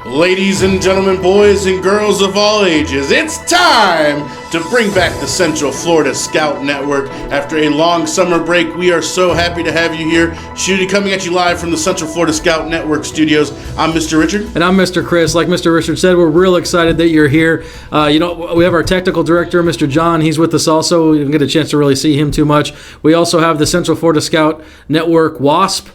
Ladies and gentlemen, boys and girls of all ages, it's time to bring back the Central Florida Scout Network. After a long summer break, we are so happy to have you here, coming at you live from the Central Florida Scout Network studios. I'm Mr. Richard. And I'm Mr. Chris. Like Mr. Richard said, we're real excited that you're here. We have our technical director, Mr. John. He's with us also. We didn't get a chance to really see him too much. We also have the Central Florida Scout Network WASP.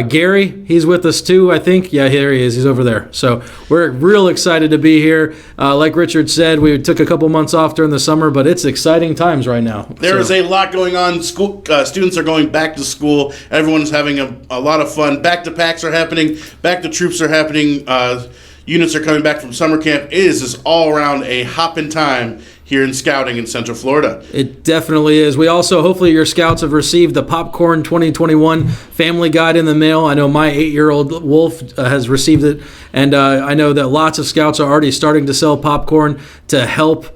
Gary, he's with us too, I think. Yeah, here he is. He's over there. So we're real excited to be here. Like Richard said, we took a couple months off during the summer, but it's exciting times right now. There is a lot going on. Students are going back to school. Everyone's having a lot of fun. Back to packs are happening. Back to troops are happening. Units are coming back from summer camp. It is just all around a hopping time here in scouting in Central Florida. It definitely is. We also, hopefully your scouts have received the Popcorn 2021 Family Guide in the mail. I know my 8-year-old Wolf has received it, and I know that lots of scouts are already starting to sell popcorn to help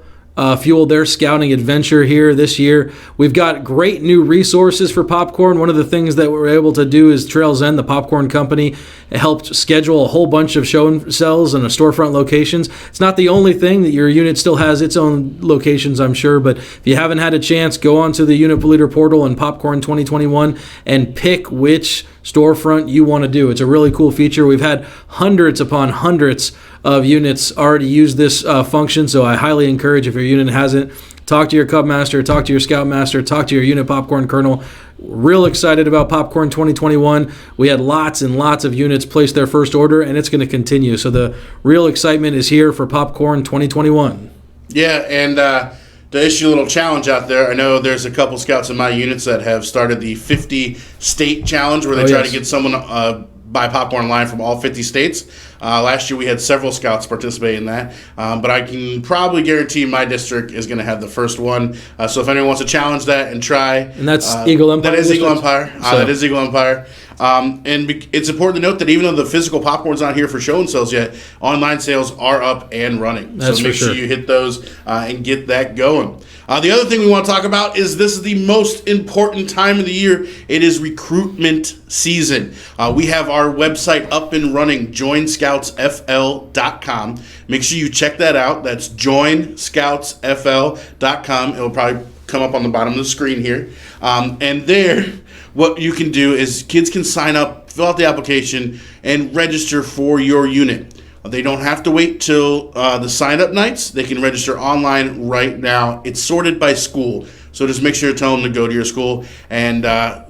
fuel their scouting adventure here this year. We've got great new resources for popcorn. One of the things that we're able to do is Trails End, the popcorn company, helped schedule a whole bunch of show and sells and storefront locations. It's not the only thing. That your unit still has its own locations, I'm sure, but if you haven't had a chance, go onto the Unit Leader portal and Popcorn 2021 and pick which storefront you want to do. It's a really cool feature. We've had hundreds upon hundreds of units already use this function, so I highly encourage, if your unit hasn't, talk to your Cub Master, talk to your Scout Master, talk to your unit Popcorn Colonel. Real excited about Popcorn 2021. We had lots and lots of units place their first order, and it's going to continue. So the real excitement is here for Popcorn 2021. Yeah, and to issue a little challenge out there, I know there's a couple scouts in my units that have started the 50 state challenge where they try to get someone buy popcorn line from all 50 states. Last year we had several scouts participate in that, but I can probably guarantee my district is going to have the first one. So if anyone wants to challenge that and try. And that's Eagle Empire? That is Eagle Empire. That is Eagle Empire. And it's important to note that even though the physical popcorn's not here for show and sells yet, online sales are up and running. That's so make sure you hit those and get that going. The other thing we want to talk about is this is the most important time of the year. It is recruitment season. We have our website up and running, joinscoutsfl.com. Make sure you check that out. That's joinscoutsfl.com. It'll probably come up on the bottom of the screen here. And there, what you can do is kids can sign up, fill out the application, and register for your unit. They don't have to wait till the sign-up nights. They can register online right now. It's sorted by school. So just make sure to tell them to go to your school and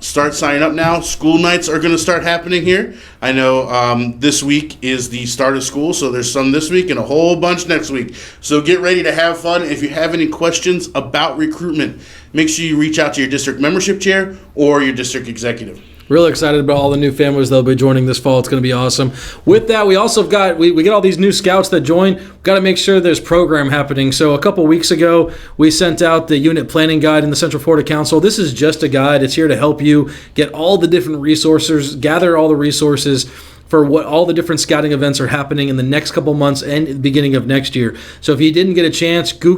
start signing up now. School nights are going to start happening here. I know this week is the start of school, so there's some this week and a whole bunch next week. So get ready to have fun. If you have any questions about recruitment, make sure you reach out to your district membership chair or your district executive. Really excited about all the new families that'll be joining this fall. It's going to be awesome. With that, we also got we get all these new scouts that join. We've got to make sure there's program happening. So a couple weeks ago, we sent out the unit planning guide in the Central Florida Council. This is just a guide. It's here to help you get all the different resources, gather all the resources for what all the different scouting events are happening in the next couple months and the beginning of next year. So if you didn't get a chance, you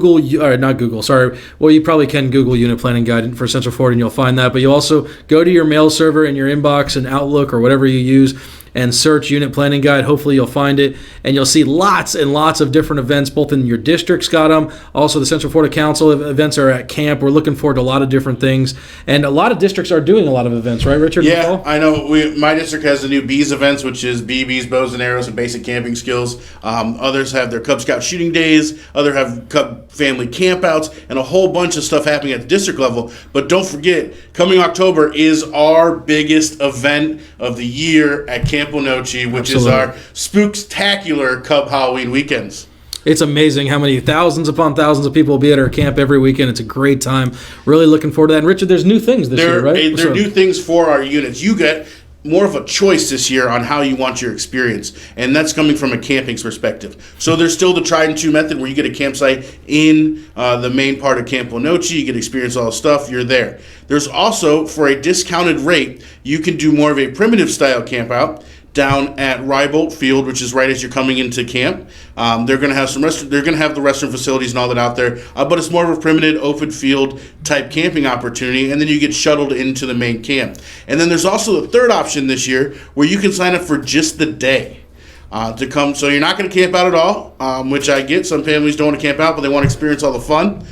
probably can Google Unit Planning Guide for Central Florida and you'll find that. But you also go to your mail server in your inbox and Outlook or whatever you use and search Unit Planning Guide. Hopefully you'll find it, and you'll see lots and lots of different events, both in your districts, got them. Also, the Central Florida Council events are at camp. We're looking forward to a lot of different things, and a lot of districts are doing a lot of events, right, Richard? Yeah, I know. My district has the new Bees events, which is BBs, bows and arrows, and basic camping skills. Others have their Cub Scout shooting days. Others have Cub family campouts, and a whole bunch of stuff happening at the district level. But don't forget, coming October is our biggest event of the year at Camp Winochi, which is our spooktacular Cub Halloween weekends. It's amazing how many thousands upon thousands of people will be at our camp every weekend. It's a great time. Really looking forward to that. And Richard, there's new things this year, right? There are new things for our units. You get more of a choice this year on how you want your experience, and that's coming from a camping perspective. So there's still the tried and true method where you get a campsite in the main part of Camp Winochi, you get to experience all the stuff, you're there. There's also, for a discounted rate, you can do more of a primitive style camp out down at Rybolt Field, which is right as you're coming into camp. They're going to have they're going to have the restroom facilities and all that out there, but it's more of a primitive open field type camping opportunity, and then you get shuttled into the main camp. And then there's also the third option this year where you can sign up for just the day. to come. So you're not going to camp out at all, which I get. Some families don't want to camp out, but they want to experience all the fun.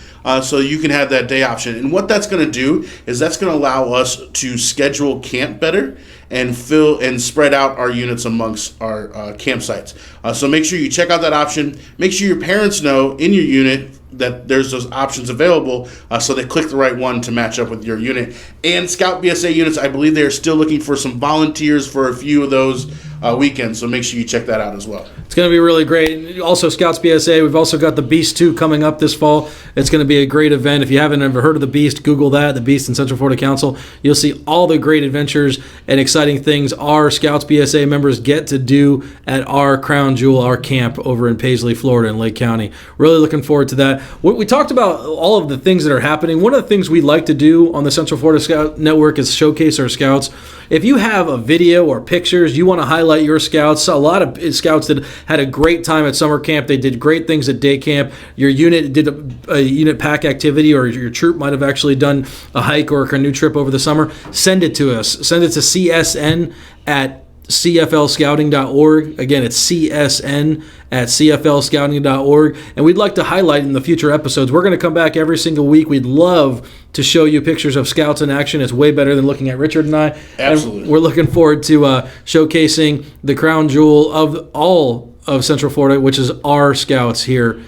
So you can have that day option. And what that's going to do is that's going to allow us to schedule camp better and fill and spread out our units amongst our campsites. So make sure you check out that option. Make sure your parents know in your unit that there's those options available, so they click the right one to match up with your unit. And Scout BSA units, I believe they are still looking for some volunteers for a few of those weekends, so make sure you check that out as well. It's going to be really great. Also, Scouts BSA, we've also got the Beast 2 coming up this fall. It's going to be a great event. If you haven't ever heard of the Beast, Google that, the Beast in Central Florida Council. You'll see all the great adventures and exciting things our Scouts BSA members get to do at our crown jewel, our camp over in Paisley, Florida in Lake County. Really looking forward to that. We talked about all of the things that are happening. One of the things we like to do on the Central Florida Scout Network is showcase our Scouts. If you have a video or pictures, you want to highlight your Scouts. A lot of Scouts that had a great time at summer camp. They did great things at day camp. Your unit did a unit pack activity, or your troop might have actually done a hike or a canoe trip over the summer. Send it to us. Send it to csn@cflscouting.org. Again, it's csn@cflscouting.org. And we'd like to highlight in the future episodes. We're going to come back every single week. We'd love to show you pictures of Scouts in action. It's way better than looking at Richard and I. Absolutely. And we're looking forward to showcasing the crown jewel of all of Central Florida, which is our Scouts here,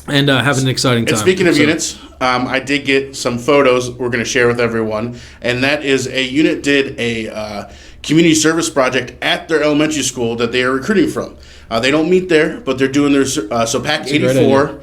and having an exciting time. And speaking of units, I did get some photos we're going to share with everyone, and that is a unit did a community service project at their elementary school that they are recruiting from. They don't meet there, but they're doing their so Pack 84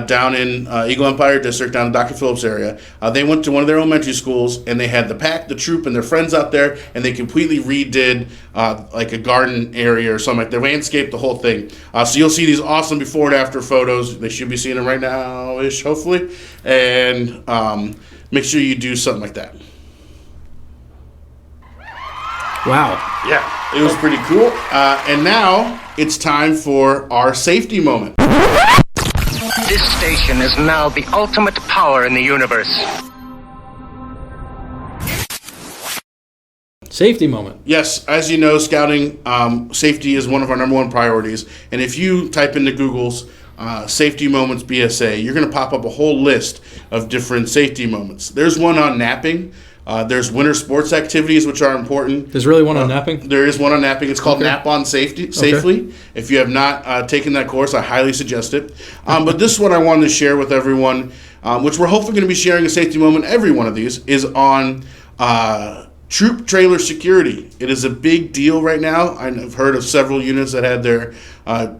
down in Eagle Empire District, down in Dr. Phillips area. They went to one of their elementary schools, and they had the pack, the troop, and their friends out there, and they completely redid like a garden area or something. Like they landscaped the whole thing. So you'll see these awesome before and after photos. They should be seeing them right now-ish, hopefully. And make sure you do something like that. Wow. Yeah, it was pretty cool. And now it's time for our safety moment. This station is now the ultimate power in the universe. Safety moment. Yes, as you know, scouting safety is one of our number one priorities. And if you type into Google's safety moments BSA, you're going to pop up a whole list of different safety moments. There's one on napping. There's winter sports activities, which are important. There's really one on napping? There is one on napping. It's called Nap on Safety, Safely. Okay. If you have not taken that course, I highly suggest it. But this one I wanted to share with everyone, which we're hopefully going to be sharing a safety moment every one of these, is on troop trailer security. It is a big deal right now. I've heard of several units that had their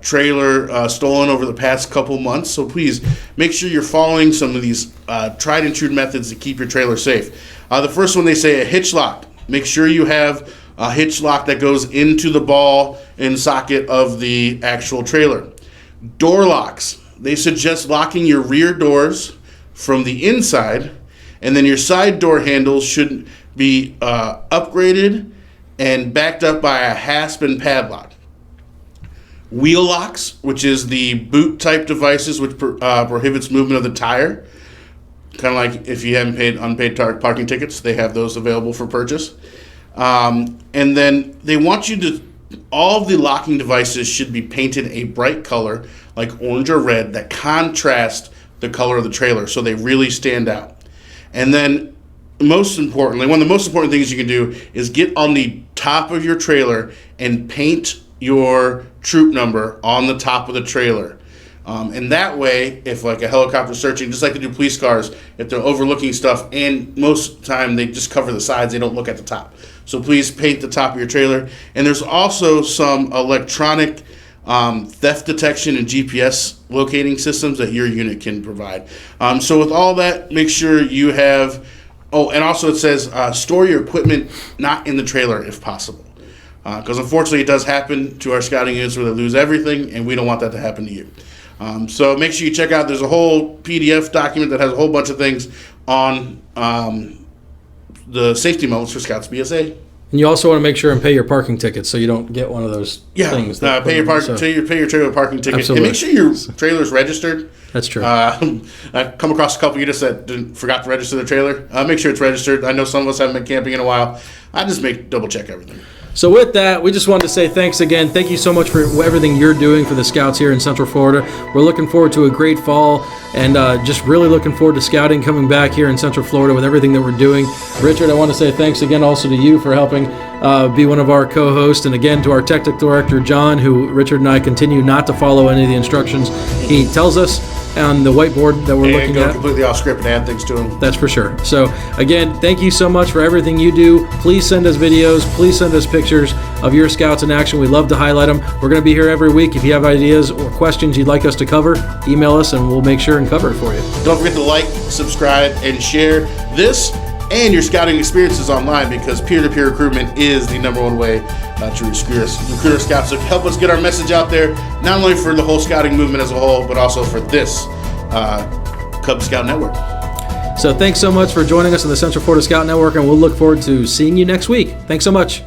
trailer stolen over the past couple months. So please make sure you're following some of these tried and true methods to keep your trailer safe. The first one, they say a hitch lock. Make sure you have a hitch lock that goes into the ball and socket of the actual trailer. Door locks. They suggest locking your rear doors from the inside, and then your side door handles should be upgraded and backed up by a hasp and padlock. Wheel locks, which is the boot type devices which prohibits movement of the tire. Kind of like if you haven't paid unpaid parking tickets, they have those available for purchase. And then they want you to, all of the locking devices should be painted a bright color, like orange or red, that contrast the color of the trailer so they really stand out. And then most importantly, one of the most important things you can do is get on the top of your trailer and paint your troop number on the top of the trailer. And that way, if like a helicopter searching, just like they do police cars, if they're overlooking stuff, and most of the time they just cover the sides, they don't look at the top. So please paint the top of your trailer. And there's also some electronic theft detection and GPS locating systems that your unit can provide. So with all that, make sure you have, and also it says store your equipment not in the trailer if possible. Because unfortunately it does happen to our scouting units where they lose everything, and we don't want that to happen to you. So make sure you check out, there's a whole PDF document that has a whole bunch of things on the safety moments for Scouts BSA. And you also want to make sure and pay your parking tickets so you don't get one of those things. Pay your trailer parking ticket. Absolutely. And make sure your trailer's registered. That's true. I've come across a couple units that forgot to register their trailer. Make sure it's registered. I know some of us haven't been camping in a while. I just double check everything. So with that, we just wanted to say thanks again. Thank you so much for everything you're doing for the Scouts here in Central Florida. We're looking forward to a great fall, and just really looking forward to scouting coming back here in Central Florida with everything that we're doing. Richard, I want to say thanks again also to you for helping be one of our co-hosts, and again to our technical director, John, who Richard and I continue not to follow any of the instructions he tells us on the whiteboard that we're looking go at. completely off script and add things to them. That's for sure. So again, thank you so much for everything you do. Please send us videos. Please send us pictures of your Scouts in action. We love to highlight them. We're going to be here every week. If you have ideas or questions you'd like us to cover, email us and we'll make sure and cover it for you. Don't forget to like, subscribe, and share this and your scouting experiences online, because peer-to-peer recruitment is the #1 way to recruit our scouts. So help us get our message out there, not only for the whole scouting movement as a whole, but also for this Cub Scout Network. So thanks so much for joining us on the Central Florida Scout Network, and we'll look forward to seeing you next week. Thanks so much.